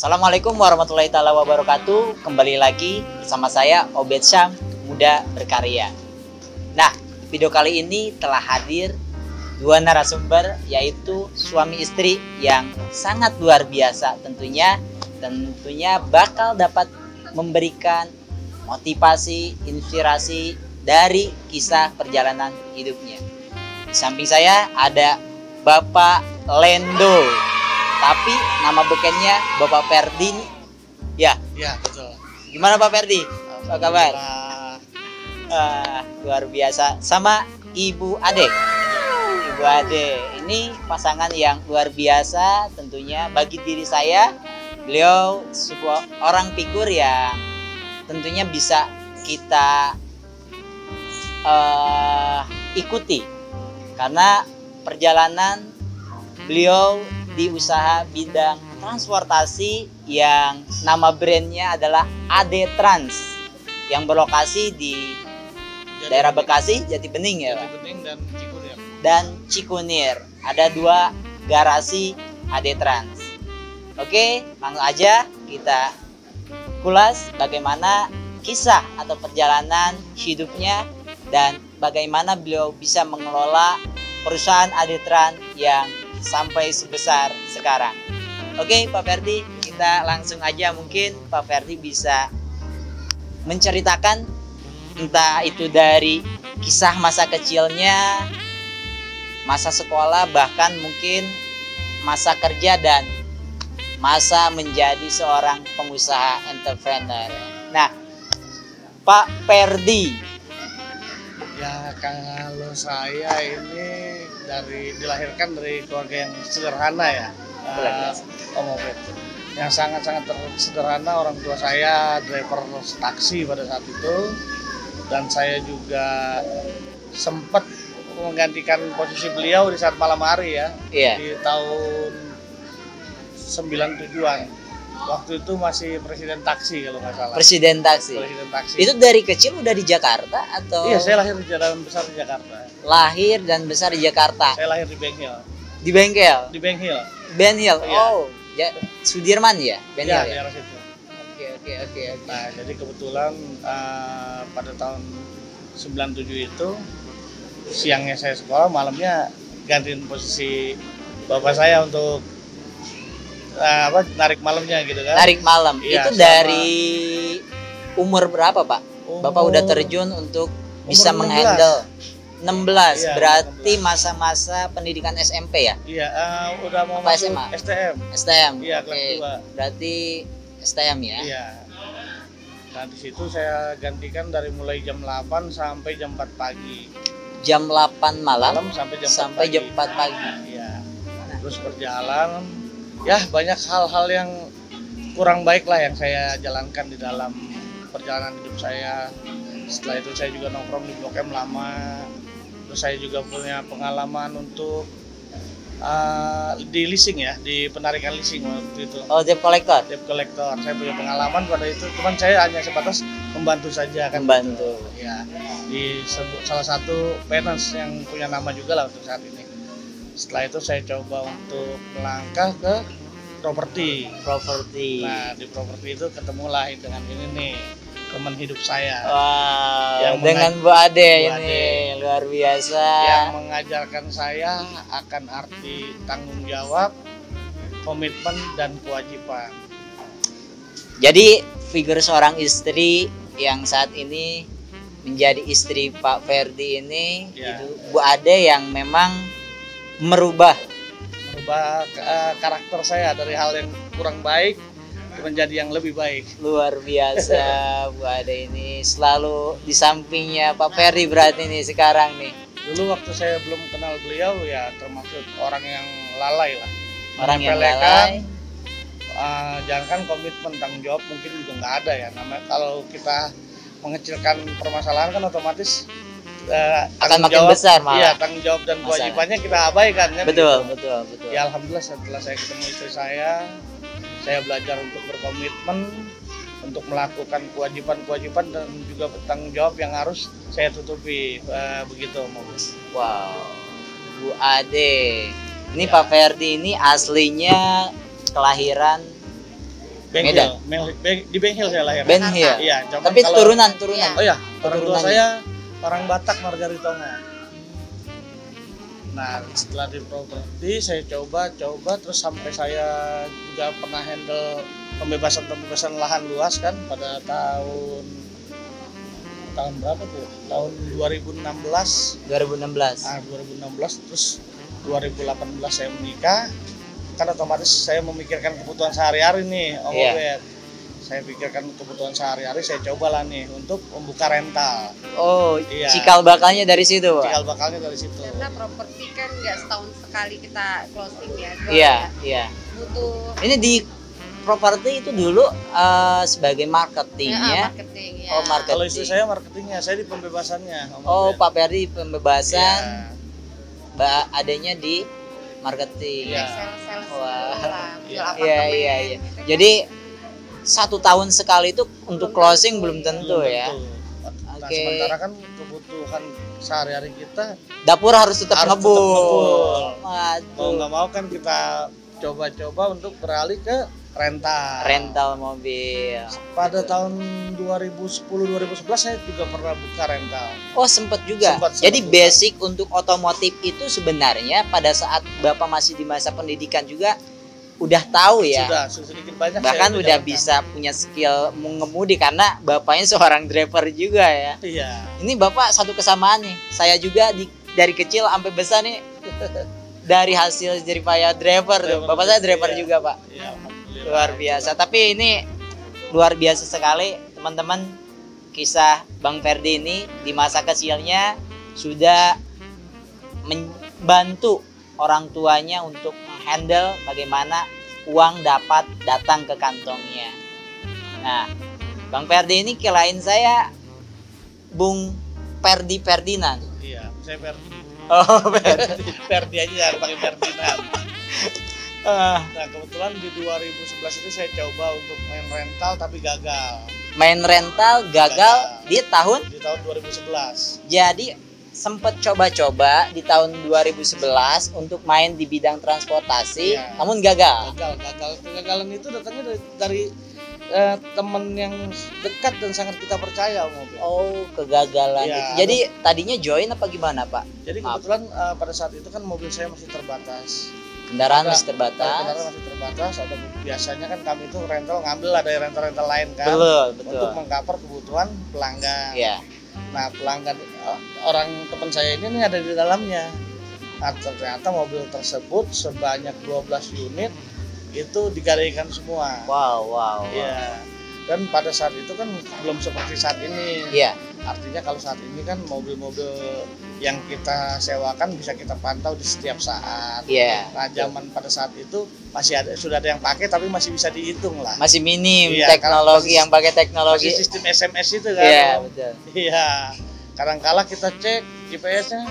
Assalamualaikum warahmatullahi taala wabarakatuh. Kembali lagi bersama saya Obed Syam, Muda Berkarya. Nah, video kali ini telah hadir dua narasumber, yaitu suami istri yang sangat luar biasa. Tentunya bakal dapat memberikan motivasi, inspirasi dari kisah perjalanan hidupnya. Di samping saya ada Bapak Lendo, tapi nama bekennya Bapak Ferdi. Ya, betul. Gimana Pak Ferdi? Apa kabar? Luar biasa. Sama Ibu Ade. Ibu Ade, ini pasangan yang luar biasa tentunya bagi diri saya. Beliau sebuah orang figur yang tentunya bisa kita ikuti, karena perjalanan beliau di usaha bidang transportasi yang nama brandnya adalah Ade Trans, yang berlokasi di daerah Bekasi, Jati Bening ya Pak? Jati Bening dan Cikunir. Ada dua garasi Ade Trans. Oke, langsung aja kita kulas bagaimana kisah atau perjalanan hidupnya dan bagaimana beliau bisa mengelola perusahaan Ade Trans yang sampai sebesar sekarang. Oke, Pak Ferdi, kita langsung aja. Mungkin Pak Ferdi bisa menceritakan entah itu dari kisah masa kecilnya, masa sekolah, bahkan mungkin masa kerja dan masa menjadi seorang pengusaha entrepreneur. Nah, Pak Ferdi. Ya, kalau saya ini dilahirkan dari keluarga yang sederhana ya, Om Obed. Yang sangat-sangat sederhana. Orang tua saya driver taksi pada saat itu, dan saya juga sempat menggantikan posisi beliau di saat malam hari ya, di tahun 97-an. Waktu itu masih presiden taksi kalau nggak salah. Presiden taksi. Itu dari kecil udah di Jakarta atau? Iya, saya lahir dan besar di Jakarta. Lahir dan besar di Jakarta. Saya lahir di Benghil. Di Bengkel? Di Benghil. Benhil. Iya. Oh, Sudirman ya? Benhil Iya, ya? daerah situ. Oke. Nah, jadi kebetulan pada tahun 97 itu siangnya saya sekolah, malamnya gantiin posisi bapak saya untuk narik malamnya gitu kan. Narik malam. Iya, itu dari umur berapa, Pak? Bapak udah terjun untuk bisa menghandle 16. Iya, berarti 16. Masa-masa pendidikan SMP ya? Iya, udah mau apa masuk SMA? STM. Iya, kelas 2. Berarti STM ya? Iya. Nah, di situ saya gantikan dari mulai jam 8 sampai jam 4 pagi. Jam 8 malam sampai jam 4 pagi. Iya. Terus berjalan, ya banyak hal-hal yang kurang baik lah yang saya jalankan di dalam perjalanan hidup saya. Setelah itu saya juga nongkrong di Blok M lama. Terus saya juga punya pengalaman untuk di leasing ya, di penarikan leasing waktu itu. Oh, debt collector. Saya punya pengalaman pada itu, cuman saya hanya sebatas membantu saja kan. Membantu. Gitu. Ya, di salah satu finance yang punya nama juga lah untuk saat ini. Setelah itu saya coba untuk melangkah ke properti. Nah, di properti itu ketemulah dengan ini nih, teman hidup saya. Wow, yang dengan Bu Ade ini luar biasa. Yang mengajarkan saya akan arti tanggung jawab, komitmen dan kewajiban. Jadi figur seorang istri yang saat ini menjadi istri Pak Ferdi ini, itu Bu Ade yang memang merubah karakter saya dari hal yang kurang baik menjadi yang lebih baik. Luar biasa. Bu Ade ini selalu di sampingnya Pak Ferdi berarti nih sekarang nih. Dulu waktu saya belum kenal beliau ya termasuk orang yang lalai lah. Orang yang lalai. Jangankan komitmen, tanggung jawab mungkin juga nggak ada ya. Namanya kalau kita mengecilkan permasalahan kan otomatis akan makin besar malah. Iya, tanggung jawab dan kewajibannya kita abaikan kan. Betul. Ya alhamdulillah setelah saya ketemu istri saya belajar untuk berkomitmen, untuk melakukan kewajiban dan juga bertanggung jawab yang harus saya tutupi, begitu. Wow, Bu Ade. Ini ya. Pak Ferdi ini aslinya kelahiran Benhil, di Benhil saya lahir. Benhil. Iya, Tapi turunan. Oh ya, orang tua Keturunannya. saya orang Batak Margaritonga. Nah, setelah di properti saya coba terus sampai saya juga pernah handle pembebasan lahan luas kan pada tahun berapa tuh? Tahun 2016. 2016. 2016 terus 2018 saya menikah. Kan otomatis saya memikirkan kebutuhan sehari-hari nih, Om Iya. Obed. Saya pikirkan kebutuhan sehari-hari, saya cobalah nih untuk membuka rental. Oh, Iya. cikal bakalnya dari situ, Pak. Cikal bakalnya dari situ. Karena properti kan nggak setahun sekali kita closing ya. jual Iya, ya. iya. Butuh Ini di properti itu dulu sebagai marketingnya. marketing ya. Oh, marketing. Kalau istri saya marketingnya, saya di pembebasannya. Om Oh, Obed. Pak Ferdi pembebasan, Iya. Mbak adanya di marketing. Iya. Sales Wah. lah, jual Iya. apartemen, Iya, iya. gitu kan. Jadi 1 tahun sekali itu untuk Belum closing tentu, belum iya. tentu ya. Nah, Oke. sementara kan kebutuhan sehari-hari kita Dapur harus tetap Harus tetap ngebul. ngebul. mau Waduh. nggak mau kan kita coba-coba untuk beralih ke rental. Rental mobil. Pada tahun 2010-2011 saya juga pernah buka rental. Oh, sempet juga. Sempet Jadi buka. basic untuk otomotif itu sebenarnya pada saat Bapak masih di masa pendidikan juga udah tahu ya. Sudah sedikit banyak. Bahkan saya udah jalankan. bisa punya skill mengemudi karena bapaknya seorang driver juga ya. Iya. Ini Bapak satu kesamaan nih. Saya juga dari kecil sampai besar nih dari hasil jadi payah driver tuh. Bapak saya driver Iya. juga, Pak. Iya, alhamdulillah. Luar biasa. Tapi ini luar biasa sekali, teman-teman. Kisah Bang Ferdi ini di masa kecilnya sudah membantu orang tuanya untuk menghandle bagaimana uang dapat datang ke kantongnya. Nah, Bang Ferdi ini kirain saya Bung Ferdi Ferdinand. Iya, saya Ferdi. Oh, Ferdi. Ferdi aja jangan pakai Ferdinand. Ah, Nah, kebetulan di 2011 itu saya coba untuk main rental tapi gagal. main rental gagal di tahun, Di tahun 2011. jadi sempat coba-coba di tahun 2011 untuk main di bidang transportasi, Iya. namun gagal. Gagal. Kegagalan itu datangnya dari teman yang dekat dan sangat kita percaya, Om Obed. Oh, kegagalan Iya, itu. Jadi tadinya join apa gimana, Pak? Jadi Maaf. kebetulan pada saat itu kan mobil saya masih terbatas. Kendaraan Ada- masih terbatas. Kendaraan masih terbatas. Ada biasanya kan kami itu rental ngambil ada rental lain kan. Betul. Untuk mengcover kebutuhan pelanggan. Iya. Nah, pelanggan orang teman saya ini nih ada di dalamnya. Nah, ternyata mobil tersebut sebanyak 12 unit itu digadaikan semua. Wow. Iya. Dan pada saat itu kan belum seperti saat ini. Iya. Artinya kalau saat ini kan mobil-mobil yang kita sewakan bisa kita pantau di setiap saat. Iya. Nah, zaman pada saat itu sudah ada yang pakai tapi masih bisa dihitung lah. Masih minim Iya, teknologi karena yang pakai teknologi. Masih sistem SMS itu kan. Iya, betul. Iya. Kadang-kala kita cek GPS-nya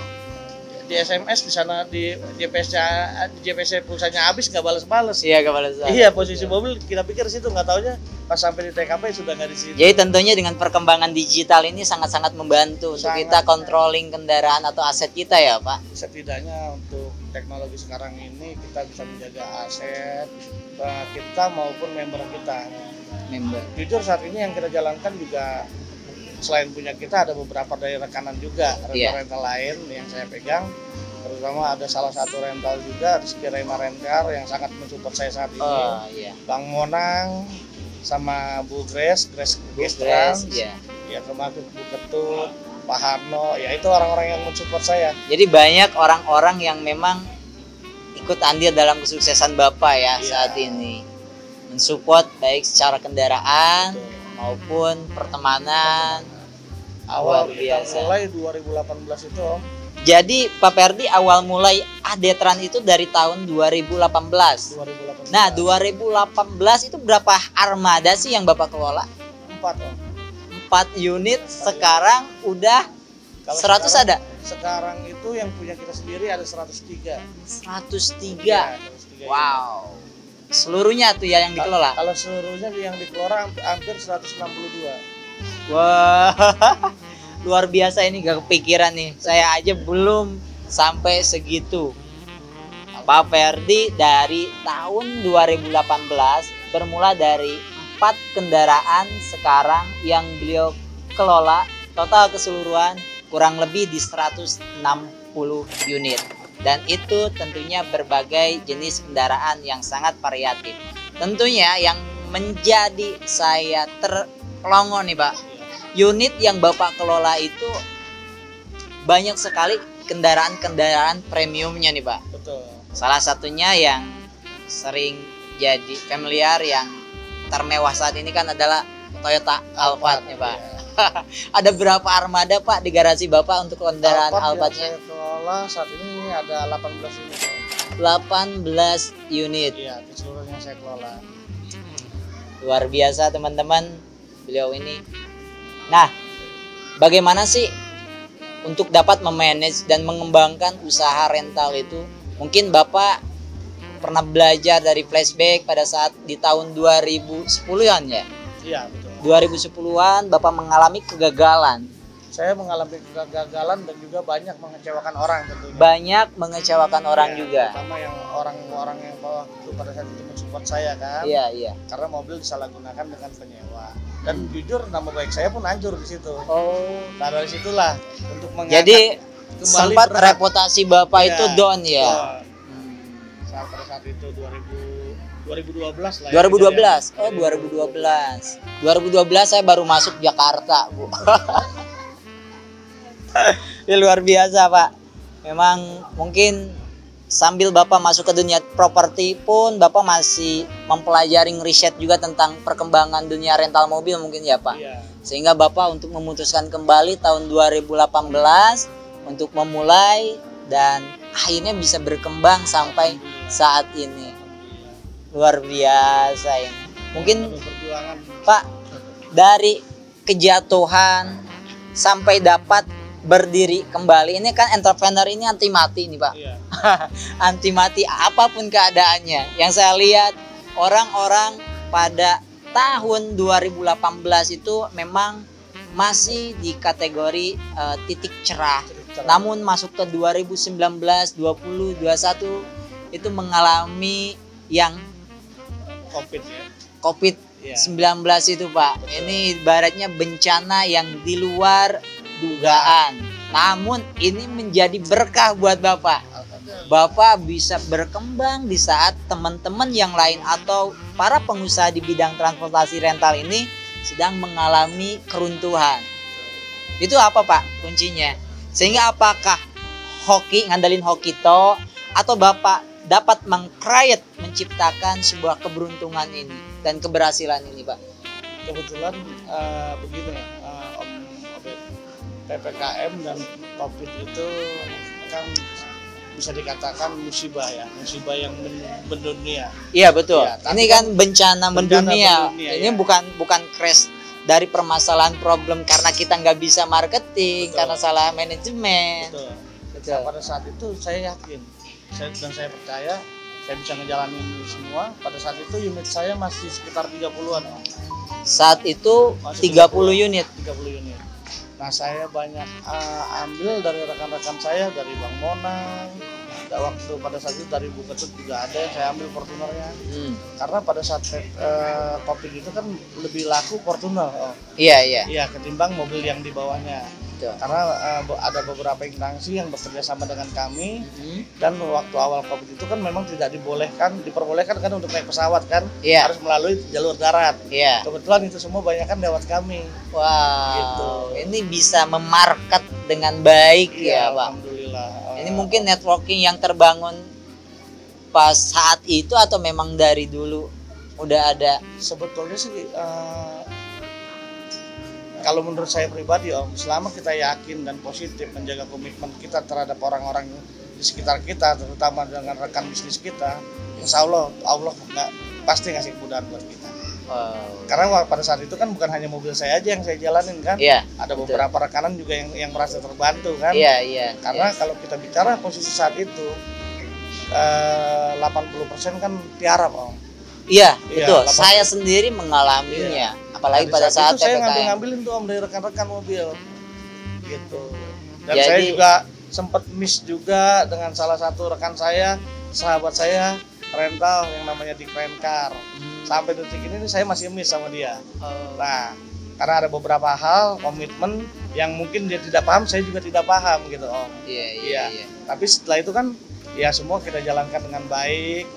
di SMS di sana di GPS pulsanya habis nggak balas-balas. Iya, kepala saya. Iya, posisi mobil kita pikir di situ nggak taunya pas sampai di TKP sudah nggak di situ. Jadi tentunya dengan perkembangan digital ini sangat-sangat membantu untuk Sangat. kita controlling kendaraan atau aset kita ya, Pak. Setidaknya untuk teknologi sekarang ini kita bisa menjaga aset kita maupun member kita. Member. Jujur saat ini yang kita jalankan juga selain punya kita ada beberapa dari rekanan juga Iya. rental-rental lain yang saya pegang, terutama ada salah satu rental juga Rizky Rema Rencar yang sangat mensupport saya saat ini. Oh, iya. Bang Monang sama Bu Grace Bu Gestrans, Grace, iya. ya termasuk Bu Ketut, Pak Harno, ya itu orang-orang yang mensupport saya. Jadi banyak orang-orang yang memang ikut andil dalam kesuksesan Bapak ya Iya. saat ini. Mensupport baik secara kendaraan Betul. maupun pertemanan. Awal Luar kita biasa. mulai 2018 itu Om. Jadi Pak Ferdi awal mulai Adetran itu dari tahun 2018. 2018. Nah, 2018 itu berapa armada sih yang Bapak kelola? 4 Om. 4 unit, sekarang udah Kalau 100 sekarang- ada? Sekarang itu yang punya kita sendiri ada 103. 103. Iya, 103 Wow. Seluruhnya tuh ya yang unit. dikelola. Kalau seluruhnya yang dikelola hampir 162. Wah, luar biasa ini, gak kepikiran nih. Saya aja belum sampai segitu. Pak Ferdi dari tahun 2018 bermula dari 4 kendaraan sekarang yang beliau kelola, total keseluruhan kurang lebih di 160 unit. Dan itu tentunya berbagai jenis kendaraan yang sangat variatif. Tentunya yang menjadi saya terlongo nih Pak, unit yang Bapak kelola itu banyak sekali kendaraan-kendaraan premiumnya nih Pak. Betul. Salah satunya yang sering jadi familiar yang termewah saat ini kan adalah Toyota Alphard nih Pak. Iya. Ada berapa armada Pak di garasi Bapak untuk kendaraan Alphard Alphardnya? yang saya kelola saat ini ada 18 unit. 18 unit. Iya, keseluruhannya saya kelola. Luar biasa teman-teman beliau ini. Nah, bagaimana sih untuk dapat memanage dan mengembangkan usaha rental itu? Mungkin Bapak pernah belajar dari flashback pada saat di tahun 2010-an ya? Iya, betul. 2010-an Bapak mengalami kegagalan. Saya mengalami kegagalan dan juga banyak mengecewakan orang tentunya. Banyak mengecewakan orang Iya, juga. Terutama yang orang-orang yang waktu pada saat itu mensupport saya kan. Iya, iya. Karena mobil disalahgunakan dengan penyewa. Dan jujur nama baik saya pun hancur di situ. Oh. Nah dari situlah untuk mengangkat Jadi kembali sempat berat. reputasi Bapak Iya, itu down ya. down. Pada saat itu 2012 lah. 2012. Ya, Oh, 2012. 2012 saya baru masuk Jakarta, Bu. Ya, luar biasa, Pak. Memang mungkin sambil Bapak masuk ke dunia properti pun Bapak masih mempelajari riset juga tentang perkembangan dunia rental mobil mungkin ya, Pak. Iya. Sehingga Bapak untuk memutuskan kembali tahun 2018 untuk memulai dan akhirnya bisa berkembang sampai saat ini. Luar biasa ini. Mungkin Perjuangan. Pak, dari kejatuhan sampai dapat berdiri kembali, ini kan entrepreneur ini anti mati nih Pak. Iya. Anti mati apapun keadaannya. Yang saya lihat orang-orang pada tahun 2018 itu memang masih di kategori titik cerah. Namun masuk ke 2019, 20, 21 itu mengalami yang COVID ya. COVID-19 itu Pak. Ini ibaratnya bencana yang di luar dugaan. Namun ini menjadi berkah buat Bapak. Bapak bisa berkembang di saat teman-teman yang lain atau para pengusaha di bidang transportasi rental ini sedang mengalami keruntuhan. Itu apa Pak kuncinya? Sehingga apakah ngandelin hoki to atau Bapak dapat menciptakan sebuah keberuntungan ini dan keberhasilan ini Pak? Kebetulan begini Om Obed, PPKM dan COVID itu kan bisa dikatakan musibah ya, musibah yang mendunia. Iya betul. Ya, ini kan bencana mendunia. mendunia, Ini ya. bukan crash dari permasalahan problem karena kita nggak bisa marketing, Betul. karena salah manajemen. Betul. Betul. Nah, pada saat itu saya yakin dan saya percaya saya bisa ngejalanin ini semua. Pada saat itu unit saya masih sekitar 30-an. Saat itu Masih 30 unit. 30 unit. Nah, saya banyak ambil dari rekan-rekan saya dari Bang Monang. Waktu pada saat itu dari Bu Ketut juga ada yang saya ambil Fortunernya. Karena pada saat COVID itu kan lebih laku Fortuner. Iya, iya. Iya, ketimbang mobil yang di bawahnya. Betul. Karena ada beberapa instansi yang bekerja sama dengan kami dan waktu awal COVID itu kan memang tidak diperbolehkan kan untuk naik pesawat kan, Iya. harus melalui jalur darat. Iya. Kebetulan itu semua banyak kan lewat kami. Wah, Gitu. ini bisa memarket dengan baik ya, Pak. Alhamdulillah. Ini mungkin networking yang terbangun pas saat itu atau memang dari dulu udah ada? Sebetulnya sih kalau menurut saya pribadi Om, selama kita yakin dan positif menjaga komitmen kita terhadap orang-orang di sekitar kita, terutama dengan rekan bisnis kita, insya Allah nggak pasti ngasih kemudahan buat kita. Wow. Karena pada saat itu kan bukan hanya mobil saya aja yang saya jalanin kan, Iya, ada beberapa rekanan juga yang merasa terbantu kan. iya, iya. Karena kalau kita bicara posisi saat itu 80% kan tiarap Om. Iya, Iya, betul. 80. Saya sendiri mengalaminya, apalagi Nah, di pada saat itu saya PPKM. ngambilin tuh Om dari rekan-rekan mobil gitu. Dan Jadi- saya juga sempat miss juga dengan salah satu rekan saya, sahabat saya rental yang namanya di Rencar. Sampai detik ini saya masih miss sama dia. Nah, karena ada beberapa hal komitmen yang mungkin dia tidak paham, saya juga tidak paham gitu Om. Iya. Tapi setelah itu kan ya semua kita jalankan dengan baik.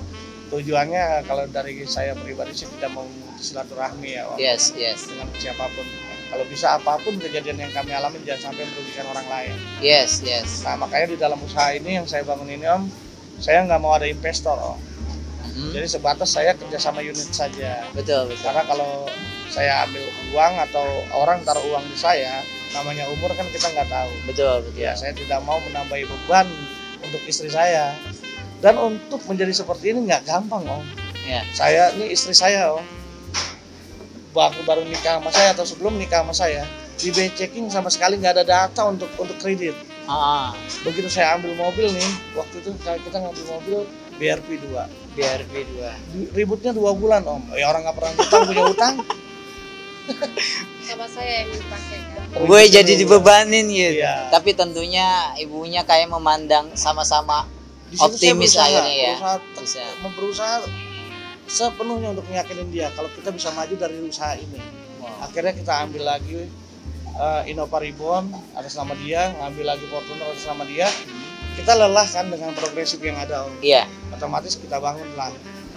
Tujuannya kalau dari saya pribadi sih tidak mau silaturahmi ya Om. Yes. Dengan siapapun. Kalau bisa apapun kejadian yang kami alami jangan sampai merugikan orang lain. Yes. Nah makanya di dalam usaha ini yang saya bangun ini Om, saya nggak mau ada investor Om. Jadi sebatas saya kerja sama unit saja. Betul. Karena kalau saya ambil uang atau orang taruh uang di saya, namanya umur kan kita nggak tahu. Betul. Ya saya tidak mau menambahi beban untuk istri saya. Dan untuk menjadi seperti ini nggak gampang Om. Ya. Saya ini istri saya Om, baru nikah sama saya atau sebelum nikah sama saya, di checking sama sekali nggak ada data untuk kredit. Begitu saya ambil mobil nih, waktu itu kita ngambil mobil BRP 2. Ributnya 2 bulan Om. Ya orang nggak pernah utang punya utang. Sama saya yang dipakai kan. Gue jadi dibebanin gitu. Iya. Tapi tentunya ibunya kayak memandang sama-sama Di situ saya optimis akhirnya ya. Berusaha sepenuhnya untuk meyakinin dia kalau kita bisa maju dari usaha ini. Akhirnya kita ambil lagi Innova Reborn atas nama dia, ngambil lagi Fortuner atas nama dia. Kita lelah kan dengan progresif yang ada Om. Iya. Otomatis kita bangun lah.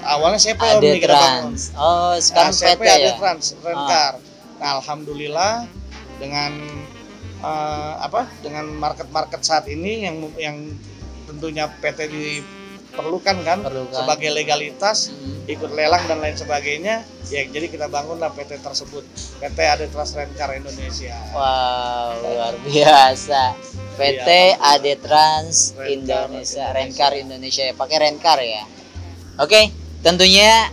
Awalnya CP Om nih kita bangun. Oh, sekarang CP PT ya. Adetrans Rencar. Nah, alhamdulillah dengan dengan market saat ini yang tentunya PT diperlukan kan sebagai legalitas, ikut lelang dan lain sebagainya. Ya jadi kita bangunlah PT tersebut, PT Adetrans Rencar Indonesia. Wow, luar biasa. PT Adetrans Indonesia, Rencar Indonesia. Pakai Rencar ya. Oke, tentunya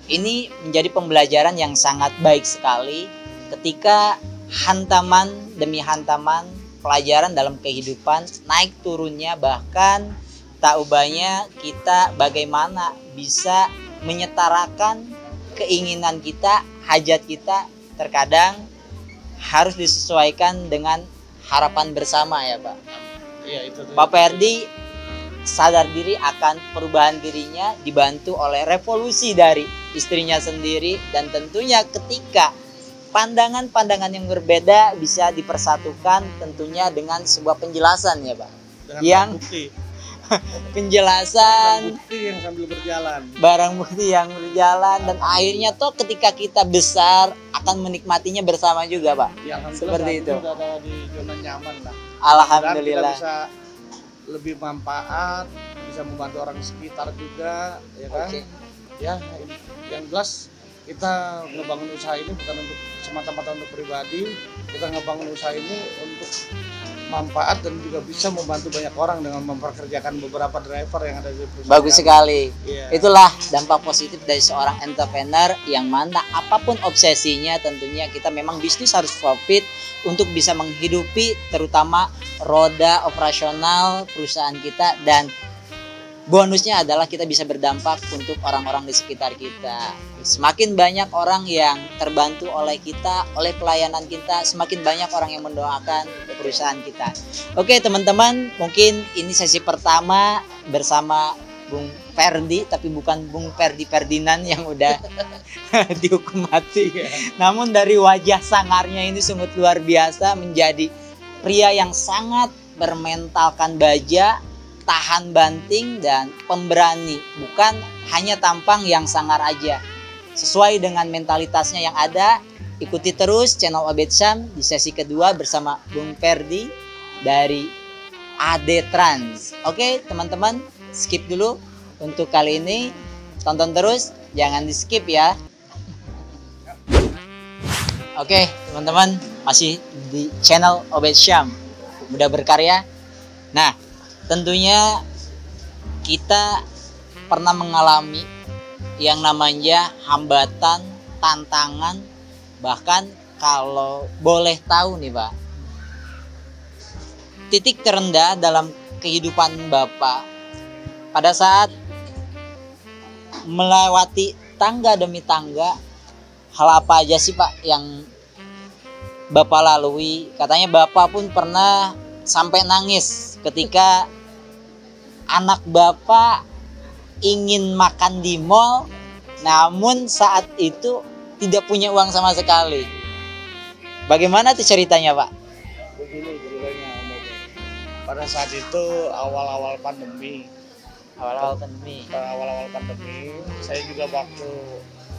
ini menjadi pembelajaran yang sangat baik sekali ketika hantaman demi hantaman pelajaran dalam kehidupan naik turunnya, bahkan tak ubahnya kita bagaimana bisa menyetarakan keinginan kita, hajat kita terkadang harus disesuaikan dengan harapan bersama ya Pak. Iya, itu tuh. Pak Perdi sadar diri akan perubahan dirinya, dibantu oleh revolusi dari istrinya sendiri, dan tentunya ketika pandangan-pandangan yang berbeda bisa dipersatukan tentunya dengan sebuah penjelasan ya Pak. Dengan yang bukti. Penjelasan Bukti yang sambil berjalan. Barang bukti yang berjalan, dan akhirnya toh ketika kita besar akan menikmatinya bersama juga Pak. Ya, seperti itu. Sudah ada di zona nyaman lah. Alhamdulillah. Dan kita bisa lebih manfaat, bisa membantu orang sekitar juga, ya kan? Oke. Ya, yang jelas kita ngebangun usaha ini bukan untuk semata-mata untuk pribadi, kita ngebangun usaha ini untuk manfaat dan juga bisa membantu banyak orang dengan memperkerjakan beberapa driver yang ada di perusahaan. Bagus sekali. Iya. Itulah dampak positif dari seorang entrepreneur yang mana apapun obsesinya, tentunya kita memang bisnis harus profit untuk bisa menghidupi terutama roda operasional perusahaan kita, dan bonusnya adalah kita bisa berdampak untuk orang-orang di sekitar kita. Semakin banyak orang yang terbantu oleh kita, oleh pelayanan kita, semakin banyak orang yang mendoakan perusahaan kita. Oke teman-teman, mungkin ini sesi pertama bersama Bung Perdi, tapi bukan Bung Perdi Ferdinand yang udah dihukum mati. Namun dari wajah sangarnya ini sungguh luar biasa, menjadi pria yang sangat bermentalkan baja, tahan banting, dan pemberani. Bukan hanya tampang yang sangar aja. Sesuai dengan mentalitasnya yang ada, ikuti terus channel Obed Syam di sesi kedua bersama Bung Perdi dari Adetrans. Oke teman-teman, skip dulu untuk kali ini. Tonton terus, jangan di skip ya. Oke teman-teman, masih di channel Obed Syam, mudah berkarya. Nah, tentunya kita pernah mengalami yang namanya hambatan, tantangan, bahkan kalau boleh tahu nih Pak, titik terendah dalam kehidupan Bapak pada saat melewati tangga demi tangga, hal apa aja sih Pak yang Bapak lalui? Katanya Bapak pun pernah sampai nangis ketika anak Bapak ingin makan di mall, namun saat itu tidak punya uang sama sekali. Bagaimana tuh ceritanya, Pak? Begini ceritanya Om Obed. Pada saat itu awal-awal pandemi, Awal-awal pandemi. saya juga waktu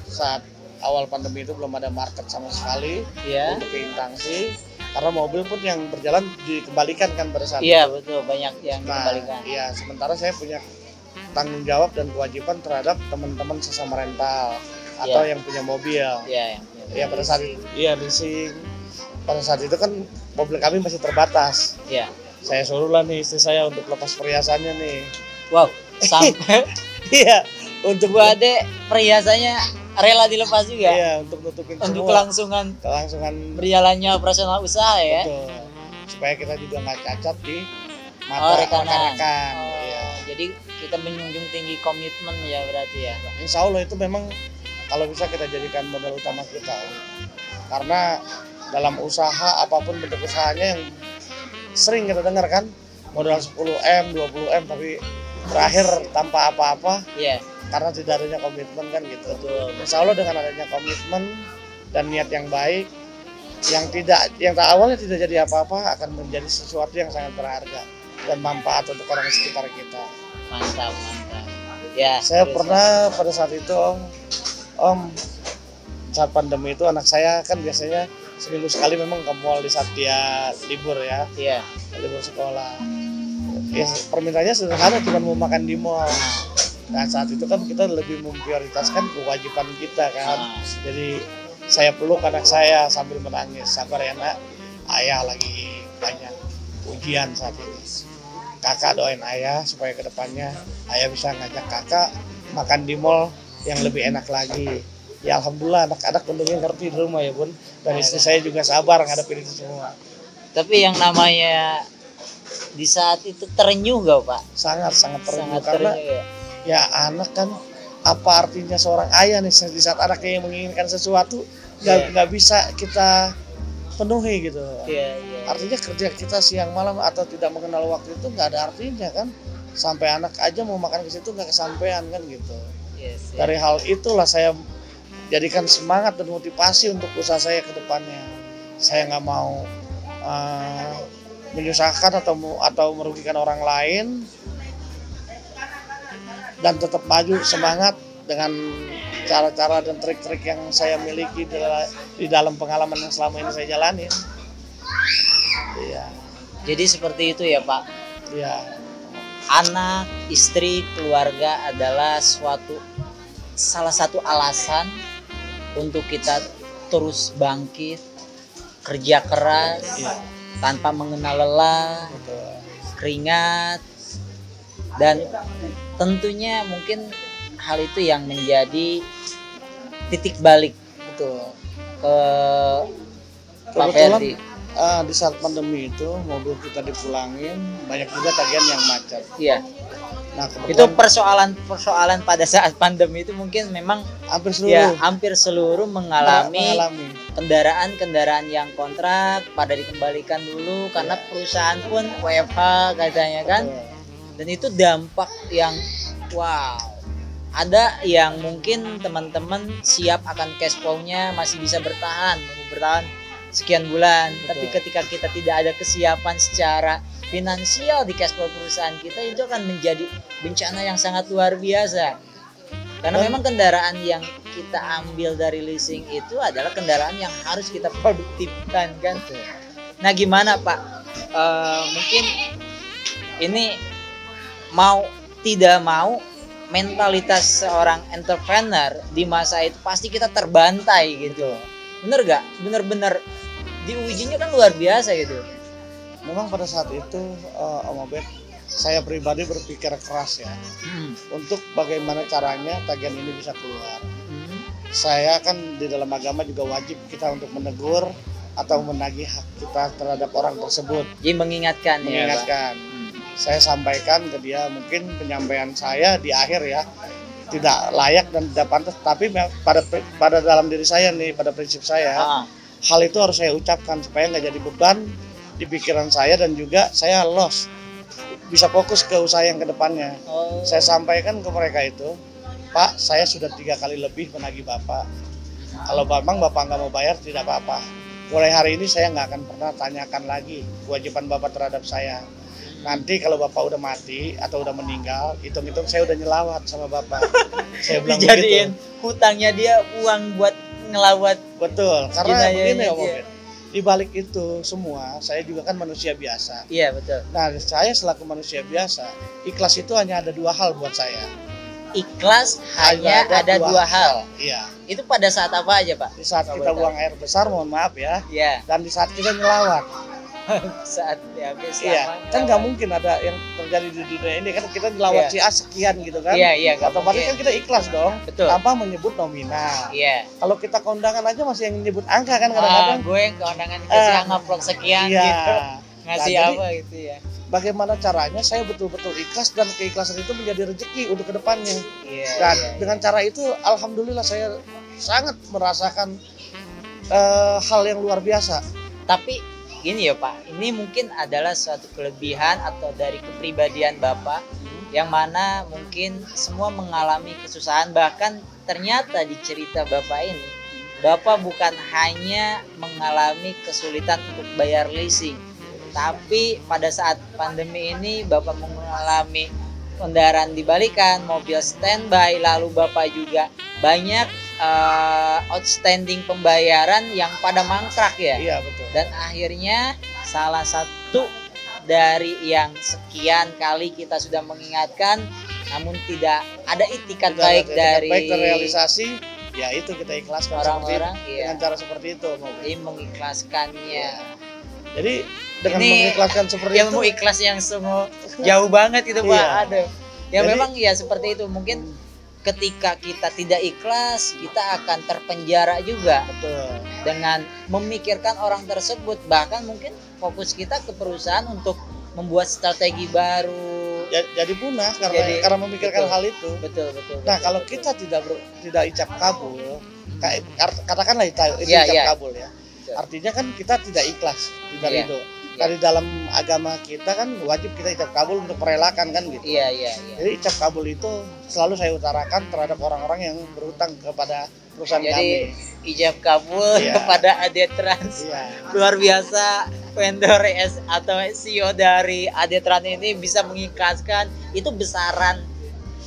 saat awal pandemi itu belum ada market sama sekali Iya. untuk instansi, karena mobil pun yang berjalan dikembalikan kan pada saat Iya, itu. betul, banyak yang Nah, dikembalikan. iya, sementara saya punya tanggung jawab dan kewajiban terhadap teman-teman sesama rental atau Iya. yang punya mobil. Iya, Ya pada saat itu, iya leasing. Pada saat itu kan mobil kami masih terbatas. Iya. Saya suruhlah nih istri saya untuk lepas perhiasannya nih. Wow, sampai Iya, untuk Bu Ade perhiasannya rela dilepas juga iya, untuk nutupin untuk semua kelangsungan berjalannya berjalannya operasional usaha ya. betul. Supaya kita juga nggak cacat di Oh, mata rekanan. rekan-rekan. Oh, Iya. jadi kita menjunjung tinggi komitmen ya berarti ya, Pak. Insya Allah itu memang kalau bisa kita jadikan modal utama kita. Karena dalam usaha apapun bentuk usahanya yang sering kita dengar kan modal 10M, 20M tapi berakhir tanpa apa-apa Iya, karena tidak adanya komitmen kan gitu. betul. Insya Allah dengan adanya komitmen dan niat yang baik yang awalnya tidak jadi apa-apa akan menjadi sesuatu yang sangat berharga dan manfaat untuk orang sekitar kita. Mantap, mantap. Ya, Saya terus, pernah pada saat itu Om, saat pandemi itu anak saya kan biasanya seminggu sekali memang ke mall di saat dia libur ya, Iya. libur sekolah. Ya permintaannya sederhana, cuma mau makan di mall. Nah saat itu kan kita lebih memprioritaskan kewajiban kita kan. Ah. Jadi saya peluk anak saya sambil menangis, sabar ya nak, ayah lagi banyak ujian saat ini. Kakak doain ayah supaya kedepannya ayah bisa ngajak kakak makan di mall yang lebih enak lagi. Ya alhamdulillah anak-anak tentunya ngerti di rumah ya Bun. Dan istri saya juga sabar ngadepin itu semua. Tapi yang namanya di saat itu terenyuh gak, Pak? Sangat terenyuh Sangat karena terenyuh ya. ya anak kan apa artinya seorang ayah nih di saat anaknya yang menginginkan sesuatu nggak bisa kita penuhi gitu. Iya, iya. Artinya kerja kita siang malam atau tidak mengenal waktu itu nggak ada artinya kan. Sampai anak aja mau makan ke situ nggak kesampaian kan gitu. Yes, ya. Dari hal itulah saya jadikan semangat dan motivasi untuk usaha saya ke depannya. Saya nggak mau menyusahkan atau merugikan orang lain dan tetap maju semangat dengan cara-cara dan trik-trik yang saya miliki di dalam pengalaman yang selama ini saya jalanin. Iya, Jadi seperti itu ya, Pak. iya, Anak, istri, keluarga adalah salah satu alasan untuk kita terus bangkit, kerja keras, iya, tanpa mengenal lelah, betul. keringat, dan tentunya mungkin hal itu yang menjadi titik balik Betul. ke Pak Kebetulan Ferdi. di saat pandemi itu mobil kita dipulangin, banyak juga tagihan yang macet. Iya, Nah, itu kebetulan persoalan pada saat pandemi itu mungkin memang hampir ya seluruh hampir seluruh mengalami mengalami. kendaraan yang kontrak pada dikembalikan dulu karena perusahaan pun WFH katanya kan. Betul. Dan itu dampak yang wow. Ada yang mungkin teman-teman siap akan cash flow-nya masih bisa bertahan sekian bulan. Betul. Tapi ketika kita tidak ada kesiapan secara finansial di cash flow perusahaan kita, itu akan menjadi bencana yang sangat luar biasa. Karena memang kendaraan yang kita ambil dari leasing itu adalah kendaraan yang harus kita produktifkan kan. Nah gimana Pak? Mungkin ini mau tidak mau mentalitas seorang entrepreneur di masa itu pasti kita terbantai gitu. Bener gak? Bener-bener diujinya kan luar biasa gitu. Memang pada saat itu Om Obed, saya pribadi berpikir keras ya untuk bagaimana caranya tagihan ini bisa keluar. Saya kan di dalam agama juga wajib kita untuk menegur atau menagih hak kita terhadap orang tersebut. Jadi mengingatkan ya Pak. Mengingatkan. Saya sampaikan ke dia, mungkin penyampaian saya di akhir ya tidak layak dan tidak pantas, tapi pada dalam diri saya nih, pada prinsip saya, hal itu harus saya ucapkan supaya nggak jadi beban di pikiran saya dan juga saya loss bisa fokus ke usaha yang kedepannya. Oh. Saya sampaikan ke mereka itu, Pak, saya sudah 3 kali lebih menagih Bapak. Kalau memang Bapak nggak mau bayar, tidak apa-apa. Mulai hari ini saya nggak akan pernah tanyakan lagi kewajiban Bapak terhadap saya. Nanti kalau Bapak udah mati atau udah meninggal, hitung-hitung saya udah nyelawat sama Bapak. Saya bilang Dijadiin begitu. hutangnya dia uang buat ngelawat. Betul, karena Jenayahnya begini Om dia. Obed. Di balik itu semua, saya juga kan manusia biasa. Iya betul. Nah, saya selaku manusia biasa, ikhlas itu hanya ada 2 hal buat saya. Ikhlas hanya ada 2 hal. Iya. Itu pada saat apa aja Pak? Di saat kita buang air besar, mohon maaf ya. Iya. Dan di saat kita nyelawat. Saat habis Iya. Kan nggak mungkin ada yang terjadi di dunia ini kan kita nyelawat si A sekian gitu kan. Iya, nggak Otomatis mungkin. kan kita ikhlas dong. Betul. Tanpa menyebut nominal. Iya. Kalau kita kondangan aja masih yang menyebut angka kan Ah, kadang-kadang. gue yang keundangan dikasih amplop sekian Iya. gitu. Ngasih Nah, jadi, apa gitu ya. Bagaimana caranya saya betul-betul ikhlas dan keikhlasan itu menjadi rezeki untuk kedepannya. Iya. Dan iya. dengan cara itu alhamdulillah saya sangat merasakan hal yang luar biasa. Tapi gini ya Pak, ini mungkin adalah suatu kelebihan atau dari kepribadian Bapak yang mana mungkin semua mengalami kesusahan, bahkan ternyata di cerita Bapak ini Bapak bukan hanya mengalami kesulitan untuk bayar leasing, tapi pada saat pandemi ini Bapak mengalami kendaraan dibalikan, mobil standby, lalu Bapak juga banyak outstanding pembayaran yang pada mangkrak ya. Iya betul. Dan akhirnya salah satu dari yang sekian kali kita sudah mengingatkan namun tidak ada itikat Tidak baik ada dari baik terrealisasi, ya itu kita ikhlaskan orang-orang, seperti iya. dengan cara seperti itu. Jadi mengikhlaskannya. Jadi dengan Ini mengikhlaskan seperti Ilmu itu, ikhlas yang semua jauh banget itu Pak. Iya. Ada. Ya Jadi- memang ya seperti itu. Mungkin ketika kita tidak ikhlas, kita akan terpenjara juga betul. dengan memikirkan orang tersebut. Bahkan mungkin fokus kita ke perusahaan untuk membuat strategi baru. Jadi punah Jadi, karena memikirkan betul. hal itu. Betul, betul. Nah betul, kalau betul. kita tidak icap kabul, katakanlah itu Iya, icap iya. kabul ya. Betul. Artinya kan kita tidak ikhlas, tidak Iya. ridho. Iya. Dari dalam agama kita kan wajib kita icap kabul untuk merelakan kan gitu. Iya, iya, iya. Jadi icap kabul itu selalu saya utarakan terhadap orang-orang yang berhutang kepada perusahaan Jadi kami. ijab kabul Iya. kepada Adetrans. Iya. Luar biasa vendor atau CEO dari Adetrans ini bisa mengikhlaskan. Itu besaran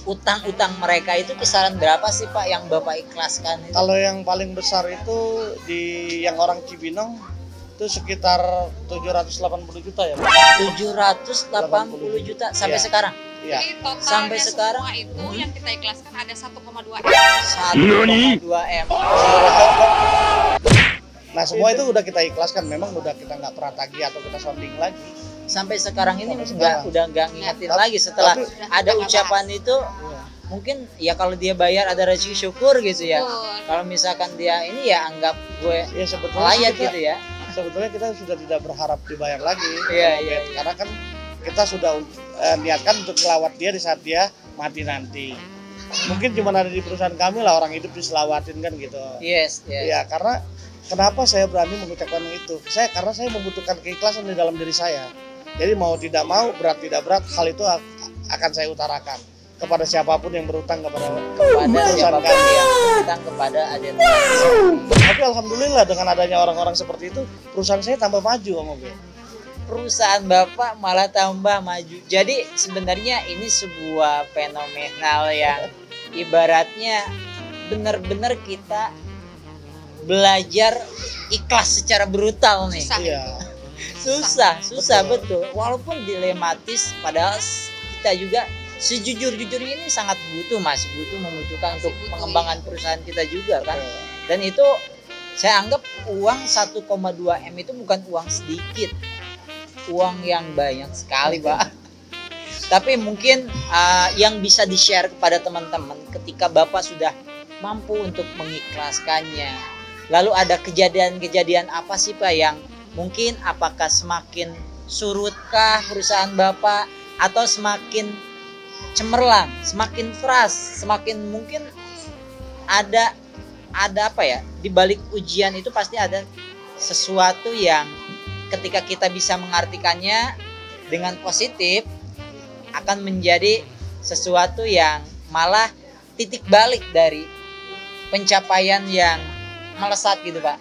utang-utang mereka itu kisaran berapa sih Pak yang Bapak ikhlaskan itu? Kalau yang paling besar itu di yang orang Cibinong itu sekitar 780 juta ya, Pak. 780 juta sampai Iya. sekarang. Iya. Jadi totalnya Sampai sekarang, semua itu yang kita ikhlaskan ada 1,2 M. 1,2 M. Nah semua itu udah kita ikhlaskan, memang udah kita nggak pernah tagih atau kita sounding lagi. Sampai sekarang ini Sampai sekarang. udah nggak ngingetin Tapi- lagi setelah tapi- ada ucapan itu. Iya. Mungkin ya kalau dia bayar ada rezeki syukur gitu ya. Betul. Kalau misalkan dia ini ya anggap gue Ya sebetulnya layak kita, gitu ya. sebetulnya kita sudah tidak berharap dibayar lagi. Iya, Om iya, Obed. Karena kan kita sudah niatkan untuk melawat dia di saat dia mati nanti. Mungkin cuma ada di perusahaan kami lah orang hidup diselawatin kan gitu. Yes, yes. Ya karena kenapa saya berani mengucapkan itu? Karena saya membutuhkan keikhlasan di dalam diri saya. Jadi mau tidak mau, berat tidak berat, hal itu akan saya utarakan kepada siapapun yang berutang kepada Kepada perusahaan siapapun kami. yang berutang kepada Adetrans. Tapi alhamdulillah dengan adanya orang-orang seperti itu, perusahaan saya tambah maju Om Obed. Perusahaan Bapak malah tambah maju. Jadi sebenarnya ini sebuah fenomenal yang ibaratnya benar-benar kita belajar ikhlas secara brutal nih. Susah. Iya. Susah Betul. betul. Walaupun dilematis, padahal kita juga sejujur-jujurnya ini sangat butuh membutuhkan untuk butuh, pengembangan iya. perusahaan kita juga kan. Dan itu saya anggap uang 1,2 M itu bukan uang sedikit, uang yang banyak sekali Pak. Tapi mungkin yang bisa di-share kepada teman-teman ketika Bapak sudah mampu untuk mengikhlaskannya. Lalu ada kejadian-kejadian apa sih Pak yang mungkin apakah semakin surutkah perusahaan Bapak atau semakin cemerlang, semakin trust, semakin mungkin ada apa ya, di balik ujian itu pasti ada sesuatu yang ketika kita bisa mengartikannya dengan positif, akan menjadi sesuatu yang malah titik balik dari pencapaian yang melesat gitu Pak.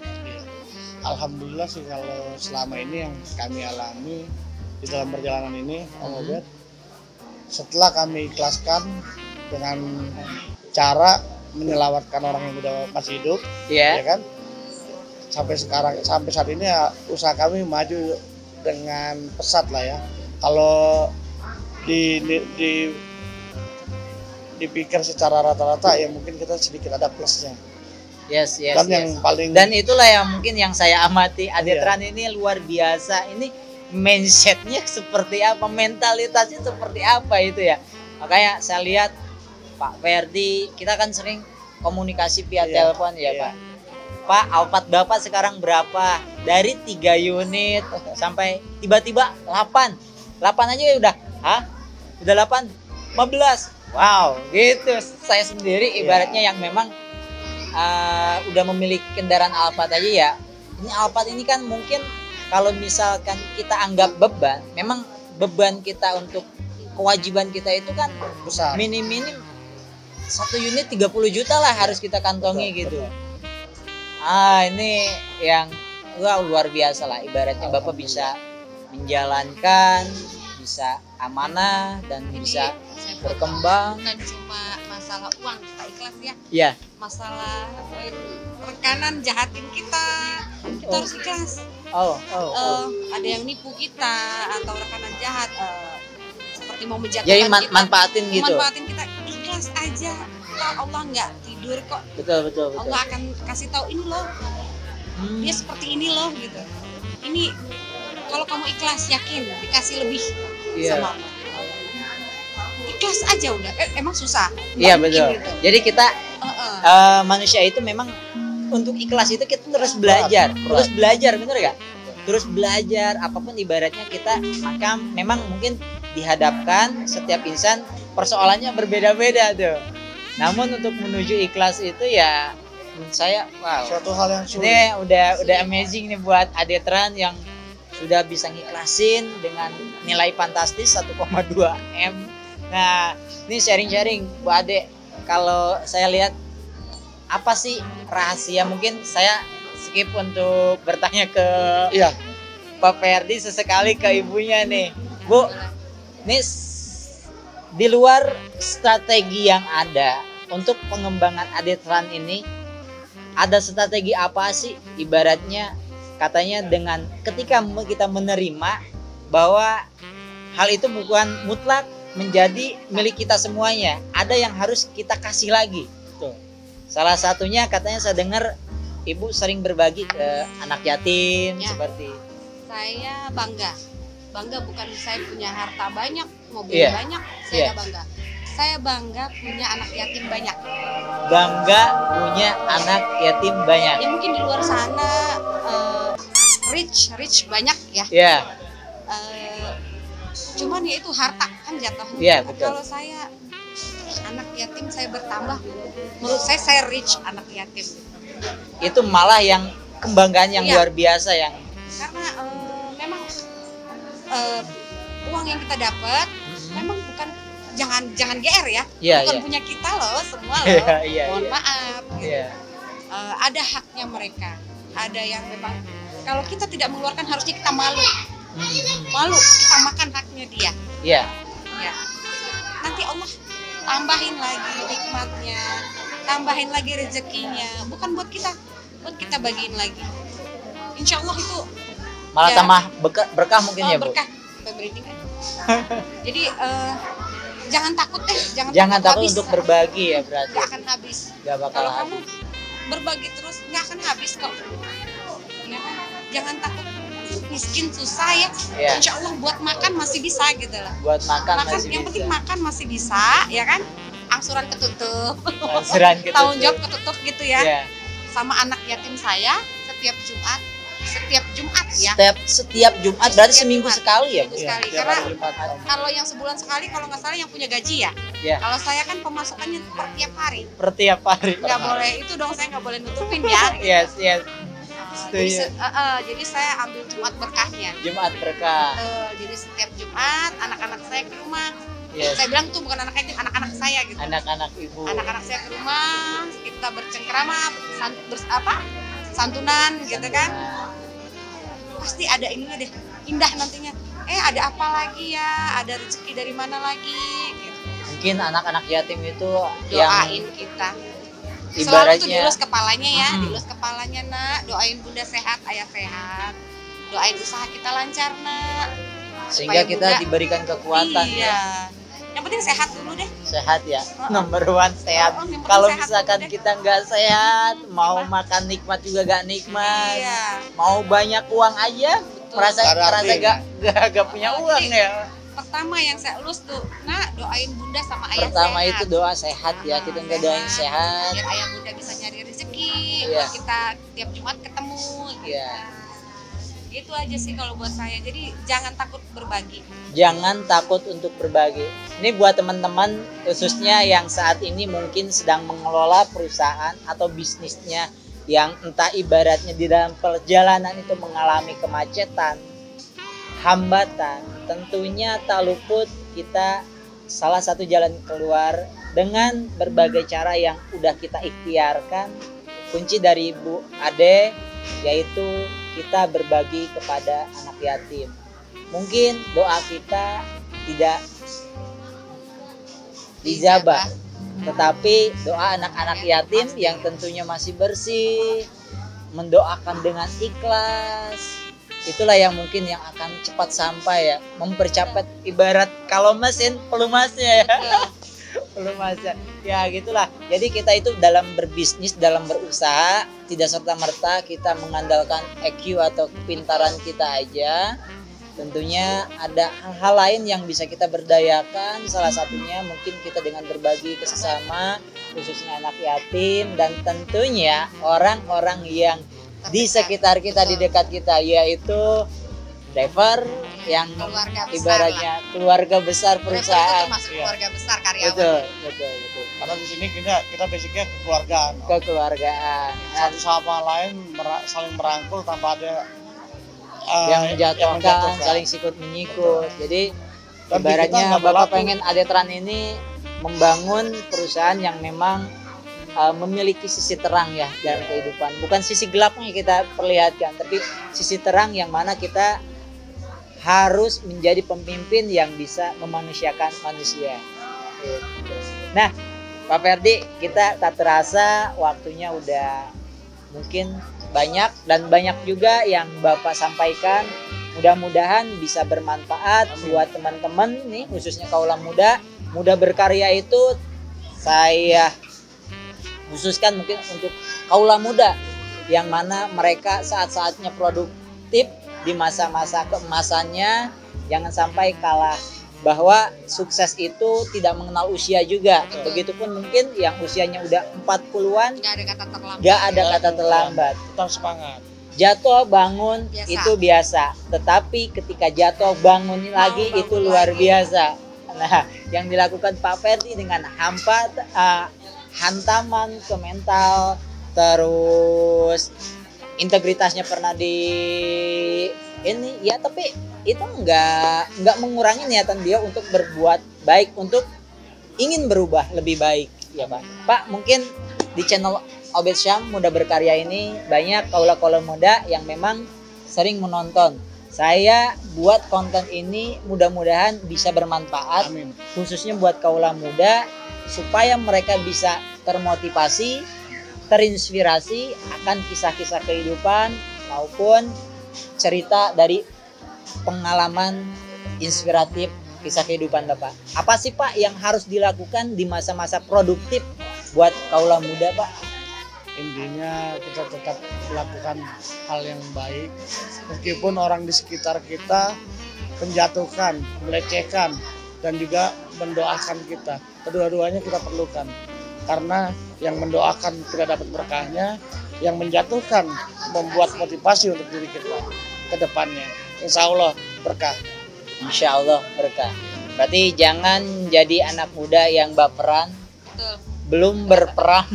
Alhamdulillah sih kalau selama ini yang kami alami di dalam perjalanan ini, Om Obed, setelah kami ikhlaskan dengan cara menyelamatkan orang yang udah masih hidup, ya kan? Sampai saat ini ya, usaha kami maju dengan pesat lah ya. Kalau dipikir secara rata-rata ya mungkin kita sedikit ada plusnya. Yes. Yang paling, dan itulah yang mungkin yang saya amati Adetran ini luar biasa. Ini mindsetnya seperti apa, mentalitasnya seperti apa itu ya. Makanya saya lihat Pak Ferdi, kita kan sering komunikasi via telepon ya Pak. Pak, Alphard Bapak sekarang berapa? Dari 3 unit sampai tiba-tiba 8. 8 aja ya udah. Hah? Udah 8? 15. Wow, gitu. Saya sendiri ibaratnya yang memang udah memiliki kendaraan Alphard aja ya. Ini Alphard ini kan mungkin kalau misalkan kita anggap beban, memang beban kita untuk kewajiban kita itu kan besar. Minim 1 unit 30 juta lah harus kita kantongi gitu. Ini yang luar biasa lah. Ibaratnya Bapak bisa menjalankan, bisa amanah dan Jadi, bisa saya berkembang. Bukan cuma masalah uang kita ikhlas ya. Iya. Masalah rekanan jahatin kita harus ikhlas. Ada yang nipu kita atau rekanan jahat seperti mau menjatuhkan Jadi kita, manfaatin gitu. manfaatin kita, ikhlas aja. Allah nggak tidur kok. Betul. Allah akan kasih tahu ini loh, dia seperti ini loh gitu. Ini kalau kamu ikhlas, yakin dikasih lebih sama Allah. Ikhlas aja udah. Emang susah. Iya betul. Gitu. Jadi kita manusia itu memang untuk ikhlas itu kita terus belajar, bener gak? Terus belajar apapun ibaratnya kita, maka memang mungkin dihadapkan setiap insan persoalannya berbeda-beda tuh. Namun untuk menuju ikhlas itu ya menurut saya suatu hal yang sulit. Ini udah amazing nih buat Adetran yang sudah bisa ngiklasin dengan nilai fantastis 1,2 M. Nah, ini sharing-sharing Bu Ade. Kalau saya lihat apa sih rahasia, mungkin saya skip untuk bertanya ke Pak Ferdi, sesekali ke ibunya nih. Bu, ini di luar strategi yang ada untuk pengembangan Adetran ini, ada strategi apa sih ibaratnya katanya dengan ketika kita menerima bahwa hal itu bukan mutlak menjadi milik kita semuanya, ada yang harus kita kasih lagi. Tuh. Salah satunya katanya saya dengar Ibu sering berbagi ke anak yatim seperti. Saya bangga bukan saya punya harta banyak, mobil banyak, saya nggak bangga. Saya bangga punya anak yatim banyak. Bangga punya anak yatim banyak. Ya mungkin di luar sana rich banyak ya. Iya. Cuman ya itu harta kan jatuhnya. Iya, betul. Kalau saya anak yatim saya bertambah, menurut saya rich anak yatim. Itu malah yang kebanggaan yang luar biasa yang karena memang uang yang kita dapat memang bukan jangan GR ya, bukan punya kita loh semua loh. Mohon maaf. Gitu. Ada haknya mereka, ada yang memang kalau kita tidak mengeluarkan harusnya kita malu kita makan haknya dia. Ya. Nanti Allah tambahin lagi nikmatnya, tambahin lagi rezekinya, bukan buat kita bagiin lagi. Insya Allah itu malah tambah berkah mungkin ya Bu. Berkah. Jadi jangan takut jangan takut habis. Untuk berbagi ya berarti. Gak akan habis. Gak bakal kalau habis. Kamu berbagi terus nggak akan habis kok. Ya kan? Jangan takut miskin susah ya. Insya Allah buat makan masih bisa gitu lah. Buat makan masih yang bisa. penting makan masih bisa ya kan. Angsuran ketutup. Tanggung jawab ketutup gitu ya. Sama anak yatim saya setiap Jumat ya. Setiap Jumat berarti seminggu sekali ya Bu. Sekali. Karena kalau yang sebulan sekali kalau nggak salah yang punya gaji ya. Kalau saya kan pemasukannya per tiap hari. Nggak boleh itu dong, saya nggak boleh nutupin ya. Yes. Jadi saya ambil Jumat berkahnya. Jumat berkah. Jadi setiap Jumat anak-anak saya ke rumah. Yes. Saya bilang tuh bukan anak yatim, anak-anak saya gitu. Anak-anak ibu. Anak-anak saya ke rumah, kita bercengkrama, santunan gitu kan. Pasti ada ininya deh, indah nantinya. Ada apa lagi ya? Ada rezeki dari mana lagi? Gitu. Mungkin anak-anak yatim itu doain kita. Selalu tuh dilus kepalanya ya, dilus kepalanya nak. Doain bunda sehat, ayah sehat. Doain usaha kita lancar nak. Sehingga kita diberikan kekuatan. Iya. Ya. Yang penting sehat dulu deh. Sehat ya, nomor one sehat. Kalau misalkan kita nggak sehat, mau makan nikmat juga nggak nikmat. Iya. Mau banyak uang aja, merasa gak punya uang ya. Pertama yang saya elus tuh, nak doain bunda sama ayah Pertama sehat. itu doa sehat ya, kita nggak doain sehat. Biar ayah bunda bisa nyari rezeki, Iya. buat kita tiap Jumat ketemu. Iya. Gitu aja sih kalau buat saya. Jadi jangan takut berbagi. Jangan takut untuk berbagi. Ini buat teman-teman khususnya yang saat ini mungkin sedang mengelola perusahaan atau bisnisnya yang entah ibaratnya di dalam perjalanan itu mengalami kemacetan, hambatan, tentunya tak luput kita salah satu jalan keluar dengan berbagai cara yang udah kita ikhtiarkan. Kunci dari Bu Ade yaitu kita berbagi kepada anak yatim. Mungkin doa kita tidak dijabah, tetapi doa anak-anak yatim yang tentunya masih bersih, mendoakan dengan ikhlas, itulah yang mungkin yang akan cepat sampai ya, mempercepat ibarat kalau mesin pelumasnya ya. Pelumasnya ya gitulah. Jadi kita itu dalam berbisnis, dalam berusaha tidak serta-merta kita mengandalkan EQ atau kepintaran kita aja. Tentunya ada hal-hal lain yang bisa kita berdayakan, salah satunya mungkin kita dengan berbagi ke sesama, khususnya anak yatim, dan tentunya orang-orang yang di sekitar kita, di dekat kita, yaitu driver yang ibaratnya keluarga besar perusahaan. Termasuk keluarga besar karyawan. Betul. Karena di sini kita basicnya kekeluargaan. Kekeluargaan. Satu sama lain saling merangkul tanpa ada yang menjatuhkan, saling sikut menyikut. Jadi ibaratnya Bapak pengen Adetran ini membangun perusahaan yang memang memiliki sisi terang ya dalam kehidupan. Bukan sisi gelapnya kita perlihatkan, tapi sisi terang yang mana kita harus menjadi pemimpin yang bisa memanusiakan manusia. Nah, Pak Ferdi, kita tak terasa waktunya udah mungkin banyak dan banyak juga yang Bapak sampaikan. Mudah-mudahan bisa bermanfaat buat teman-teman nih, khususnya kaula muda berkarya itu saya khususkan mungkin untuk kaula muda yang mana mereka saat-saatnya produktif di masa-masa keemasannya, jangan sampai kalah, bahwa sukses itu tidak mengenal usia juga. Begitupun mungkin yang usianya udah 40-an, nggak ada kata terlambat. Tetap semangat. Jatuh bangun biasa. Itu biasa, tetapi ketika jatuh bangun lagi itu luar biasa. Nah, yang dilakukan Pak Ferdi dengan hantaman ke mental, terus integritasnya pernah di ini ya, tapi itu nggak mengurangi niatan dia untuk berbuat baik, untuk ingin berubah lebih baik ya Pak. Pak, mungkin di channel Obed Syam Muda Berkarya ini banyak kaula-kaula muda yang memang sering menonton. Saya buat konten ini mudah-mudahan bisa bermanfaat. Amin. Khususnya buat kaula muda supaya mereka bisa termotivasi, terinspirasi akan kisah-kisah kehidupan maupun cerita dari pengalaman inspiratif kisah kehidupan Bapak. Apa sih Pak yang harus dilakukan di masa-masa produktif buat kaula muda Pak? Intinya kita tetap melakukan hal yang baik meskipun orang di sekitar kita menjatuhkan, melecehkan, dan juga mendoakan kita. Kedua-duanya kita perlukan, karena yang mendoakan tidak dapat berkahnya, yang menjatuhkan membuat motivasi untuk diri kita ke depannya. Insya Allah berkah. Insya Allah berkah. Berarti jangan jadi anak muda yang baperan. Betul. Belum berperang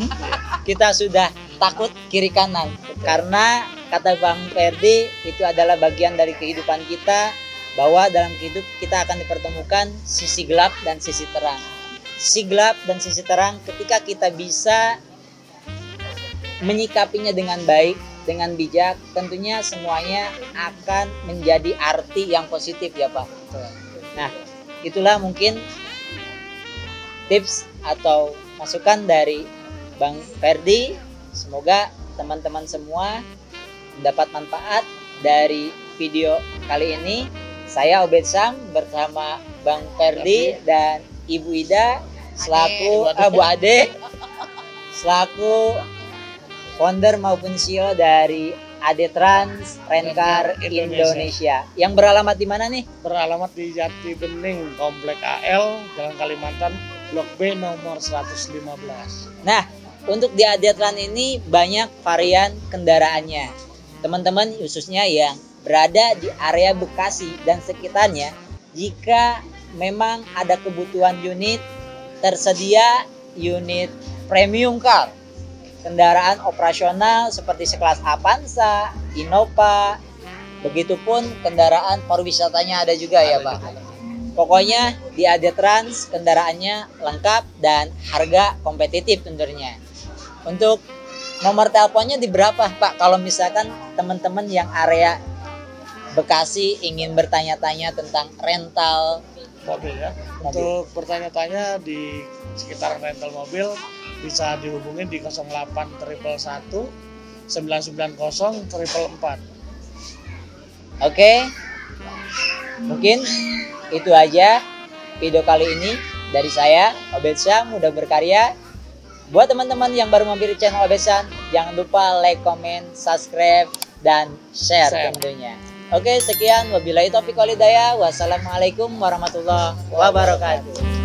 kita sudah takut kiri kanan. Karena kata Bang Ferdi itu adalah bagian dari kehidupan kita. bahwa dalam hidup kita akan dipertemukan sisi gelap dan sisi terang. Sisi gelap dan sisi terang ketika kita bisa menyikapinya dengan baik, dengan bijak, tentunya semuanya akan menjadi arti yang positif ya Pak. Nah, itulah mungkin tips atau masukan dari Bang Ferdi. Semoga teman-teman semua mendapat manfaat dari video kali ini. Saya Obed Syam bersama Bang Ferdi dan Ibu Ida selaku Bu Ade selaku founder maupun CEO dari Ade Trans Rencar Indonesia. Yang beralamat di mana nih? Beralamat di Jati Bening, Komplek AL, Jalan Kalimantan, Blok B nomor 115. Nah, untuk di Ade Trans ini banyak varian kendaraannya. Teman-teman khususnya yang berada di area Bekasi dan sekitarnya, jika memang ada kebutuhan unit, tersedia unit premium car, kendaraan operasional seperti sekelas Avanza, Innova, begitupun kendaraan pariwisatanya ada juga ya Pak. Pokoknya di Ade Trans kendaraannya lengkap dan harga kompetitif tentunya. Untuk nomor teleponnya di berapa Pak kalau misalkan teman-teman yang area Bekasi ingin bertanya-tanya tentang rental mobil ya. Untuk bertanya-tanya di sekitar rental mobil bisa dihubungi di 08 111 990 444. Oke. Mungkin itu aja video kali ini dari saya Obed Syam Muda Berkarya. Buat teman-teman yang baru mampir di channel Obed Syam, jangan lupa like, comment, subscribe dan share tentunya. Oke, sekian. Wabillahi taufiq wal hidayah. Wassalamualaikum warahmatullahi wabarakatuh.